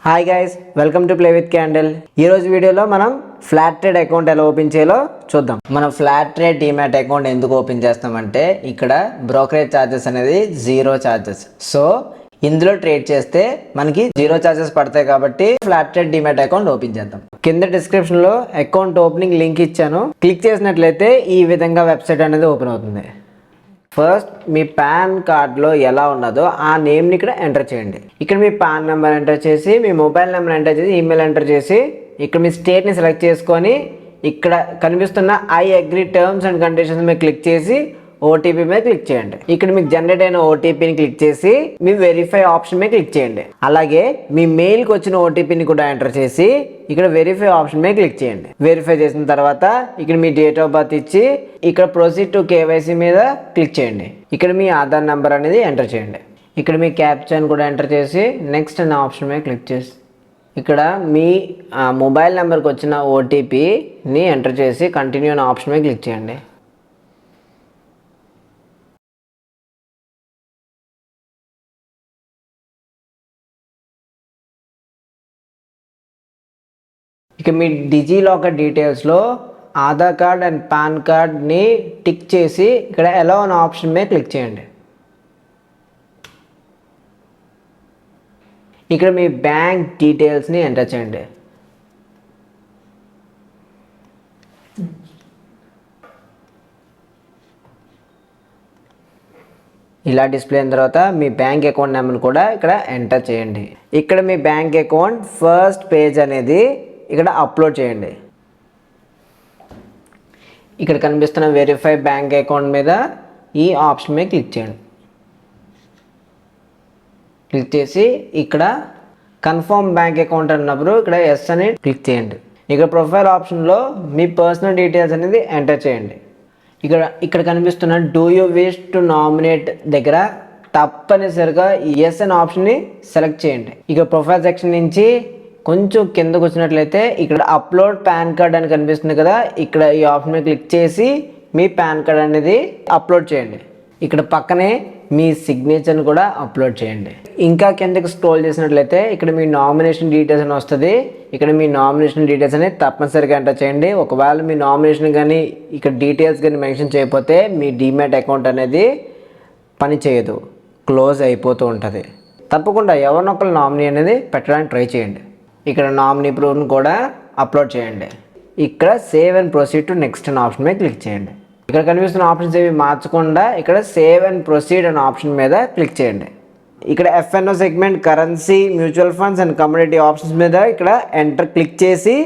Hi guys, welcome to play with candle. ఈరోజు వీడియోలో మనం ఫ్లాట్ ట్రేడ్ అకౌంట్ ఎలా ఓపెన్ చేయాలో చూద్దాం. మనం ఫ్లాట్ ట్రేడ్ డీమ్యాట్ అకౌంట్ ఎందుకు ఓపెన్ చేస్తామంటే ఇక్కడ బ్రోకరేజ్ ఛార్జెస్ అనేది జీరో ఛార్జెస్. సో ఇందులో ట్రేడ్ చేస్తే మనకి జీరో ఛార్జెస్ పడతాయి కాబట్టి flat trade demat account open చేద్దాం. కింద డిస్క్రిప్షన్ లో అకౌంట్ ఓపెనింగ్ లింక్ ఇచ్చాను. క్లిక్ చేసినట్లయితే ఈ విధంగా వెబ్సైట్ అనేది ఓపెన్ అవుతుంది. ఫస్ట్ మీ పాన్ కార్డ్లో ఎలా ఉన్నదో ఆ నేమ్ని ఇక్కడ ఎంటర్ చేయండి. ఇక్కడ మీ పాన్ నెంబర్ ఎంటర్ చేసి, మీ మొబైల్ నెంబర్ ఎంటర్ చేసి, ఈమెయిల్ ఎంటర్ చేసి, ఇక్కడ మీ స్టేట్ని సెలెక్ట్ చేసుకొని ఇక్కడ కనిపిస్తున్న I agree terms and conditions మీద క్లిక్ చేసి ఓటీపీ మీద క్లిక్ చేయండి. ఇక్కడ మీకు జనరేట్ అయిన ఓటీపీని క్లిక్ చేసి మీ వెరిఫై ఆప్షన్ మీద క్లిక్ చేయండి. అలాగే మీ మెయిల్కి వచ్చిన ఓటీపీని కూడా ఎంటర్ చేసి ఇక్కడ వెరిఫై ఆప్షన్ మీద క్లిక్ చేయండి. వెరిఫై చేసిన తర్వాత ఇక్కడ మీ డేట్ ఆఫ్ బర్త్ ఇచ్చి ఇక్కడ ప్రొసీడ్ టు కేవైసీ మీద క్లిక్ చేయండి. ఇక్కడ మీ ఆధార్ నెంబర్ అనేది ఎంటర్ చేయండి. ఇక్కడ మీ క్యాప్చాని కూడా ఎంటర్ చేసి నెక్స్ట్ అనే ఆప్షన్ మీద క్లిక్ చేసి ఇక్కడ మీ మొబైల్ నెంబర్కి వచ్చిన ఓటీపీని ఎంటర్ చేసి కంటిన్యూ అనే ఆప్షన్ మీద క్లిక్ చేయండి. ఇక మీ డిజిలాకర్ డీటెయిల్స్లో ఆధార్ కార్డ్ అండ్ పాన్ కార్డ్ని టిక్ చేసి ఇక్కడ అలౌ అనే ఆప్షన్ మీద క్లిక్ చేయండి. ఇక్కడ మీ బ్యాంక్ డీటెయిల్స్ని ఎంటర్ చేయండి. ఇలా డిస్ప్లే అయిన తర్వాత మీ బ్యాంక్ అకౌంట్ నెంబర్ కూడా ఇక్కడ ఎంటర్ చేయండి. ఇక్కడ మీ బ్యాంక్ అకౌంట్ ఫస్ట్ పేజ్ అనేది ఇక్కడ అప్లోడ్ చేయండి. ఇక్కడ కనిపిస్తున్న వెరిఫై బ్యాంక్ అకౌంట్ మీద ఈ ఆప్షన్ మీద క్లిక్ చేయండి. క్లిక్ చేసి ఇక్కడ కన్ఫర్మ్ బ్యాంక్ అకౌంట్ అన్నప్పుడు ఇక్కడ ఎస్ అని క్లిక్ చేయండి. ఇక్కడ ప్రొఫైల్ ఆప్షన్లో మీ పర్సనల్ డీటెయిల్స్ అనేది ఎంటర్ చేయండి. ఇక్కడ కనిపిస్తున్న do you wish to nominate దగ్గర తప్పనిసరిగా ఎస్ అనే ఆప్షన్ని సెలెక్ట్ చేయండి. ఇక ప్రొఫైల్ సెక్షన్ నుంచి కొంచెం కిందకు వచ్చినట్లయితే ఇక్కడ అప్లోడ్ పాన్ కార్డ్ అని కనిపిస్తుంది కదా, ఇక్కడ ఈ ఆప్షన్ మీద క్లిక్ చేసి మీ పాన్ కార్డ్ అనేది అప్లోడ్ చేయండి. ఇక్కడ పక్కనే మీ సిగ్నేచర్ని కూడా అప్లోడ్ చేయండి. ఇంకా కిందకి స్క్రోల్ చేసినట్లయితే ఇక్కడ మీ నామినేషన్ డీటెయిల్స్ అని వస్తుంది. ఇక్కడ మీ నామినేషన్ డీటెయిల్స్ అనేది తప్పనిసరిగా ఎంటర్ చేయండి. ఒకవేళ మీ నామినేషన్ కానీ ఇక్కడ డీటెయిల్స్ కానీ మెన్షన్ చేయకపోతే మీ డీమ్యాట్ అకౌంట్ అనేది పని చేయదు, క్లోజ్ అయిపోతూ ఉంటుంది. తప్పకుండా ఎవరినొకరు నామినీ అనేది పెట్టడానికి ట్రై చేయండి. ఇక్కడ నామినీ ప్రూఫ్ని కూడా అప్లోడ్ చేయండి. ఇక్కడ save and proceed to next అనే ఆప్షన్ మీద క్లిక్ చేయండి. ఇక్కడ కనిపిస్తున్న ఆప్షన్స్ ఏవి మార్చకుండా ఇక్కడ సేవ్ అండ్ ప్రొసీడ్ అనే ఆప్షన్ మీద క్లిక్ చేయండి. ఇక్కడ F&O segment, currency, mutual funds and community options మీద ఇక్కడ ఎంటర్ క్లిక్ చేసి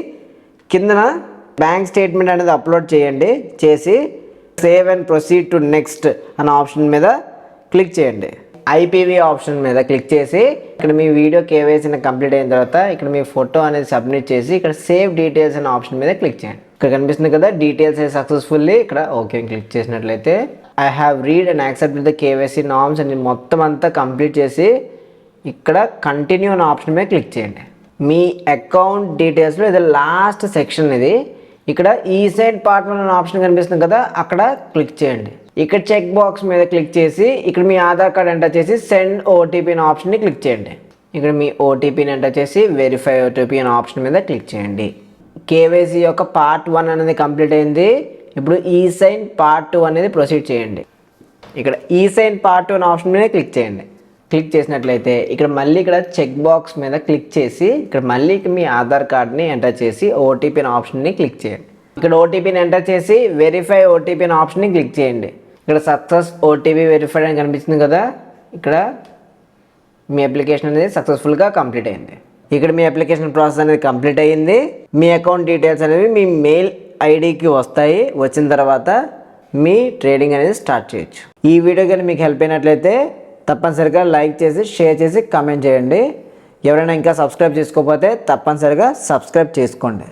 కిందన బ్యాంక్ స్టేట్మెంట్ అనేది అప్లోడ్ చేయండి. చేసి save and proceed to next అనే ఆప్షన్ మీద క్లిక్ చేయండి. ఐపీవీ ఆప్షన్ మీద క్లిక్ చేసి ఇక్కడ మీ వీడియో కేవైసీ కంప్లీట్ అయిన తర్వాత ఇక్కడ మీ ఫోటో అనేది సబ్మిట్ చేసి ఇక్కడ సేవ్ డీటెయిల్స్ అనే ఆప్షన్ మీద క్లిక్ చేయండి. ఇక్కడ కనిపిస్తుంది కదా డీటెయిల్స్ సక్సెస్ఫుల్లీ. ఇక్కడ ఓకే క్లిక్ చేసినట్లయితే I have read and accept the KYC norms అని మొత్తం అంతా కంప్లీట్ చేసి ఇక్కడ కంటిన్యూ అనే ఆప్షన్ మీద క్లిక్ చేయండి. మీ అకౌంట్ డీటెయిల్స్లో ఇది లాస్ట్ సెక్షన్ ఇది. ఇక్కడ ఈ సైడ్ పార్ట్ 1 అనే ఆప్షన్ కనిపిస్తుంది కదా, అక్కడ క్లిక్ చేయండి. ఇక్కడ చెక్ బాక్స్ మీద క్లిక్ చేసి ఇక్కడ మీ ఆధార్ కార్డ్ ఎంటర్ చేసి సెండ్ ఓటీపీ అనే ఆప్షన్ని క్లిక్ చేయండి. ఇక్కడ మీ ఓటీపీని ఎంటర్ చేసి వెరిఫై ఓటీపీ అనే ఆప్షన్ మీద క్లిక్ చేయండి. కేవైసీ యొక్క పార్ట్ 1 అనేది కంప్లీట్ అయింది. ఇప్పుడు ఈ సైన్ పార్ట్ 2 అనేది ప్రొసీడ్ చేయండి. ఇక్కడ ఈ సైన్ పార్ట్ 2 అనే ఆప్షన్ మీద క్లిక్ చేయండి. క్లిక్ చేసినట్లయితే ఇక్కడ మళ్ళీ ఇక్కడ చెక్ బాక్స్ మీద క్లిక్ చేసి ఇక్కడ మళ్ళీ మీ ఆధార్ కార్డ్ని ఎంటర్ చేసి ఓటీపీ అనే ఆప్షన్ని క్లిక్ చేయండి. ఇక్కడ ఓటీపీని ఎంటర్ చేసి వెరిఫై ఓటీపీ అనే ఆప్షన్ని క్లిక్ చేయండి. ఇక్కడ సక్సెస్ ఓటీపీ వెరిఫైడ్ అని కనిపిస్తుంది కదా, ఇక్కడ మీ అప్లికేషన్ అనేది సక్సెస్ఫుల్గా కంప్లీట్ అయింది. ఇక్కడ మీ అప్లికేషన్ ప్రాసెస్ అనేది కంప్లీట్ అయ్యింది. మీ అకౌంట్ డీటెయిల్స్ అనేవి మీ మెయిల్ ఐడికి వస్తాయి. వచ్చిన తర్వాత మీ ట్రేడింగ్ అనేది స్టార్ట్ చేయొచ్చు. ఈ వీడియో కానీ మీకు హెల్ప్ అయినట్లయితే తప్పనిసరిగా లైక్ చేసి, షేర్ చేసి, కామెంట్ చేయండి. ఎవరైనా ఇంకా సబ్స్క్రైబ్ చేసుకోకపోతే తప్పనిసరిగా సబ్స్క్రైబ్ చేసుకోండి.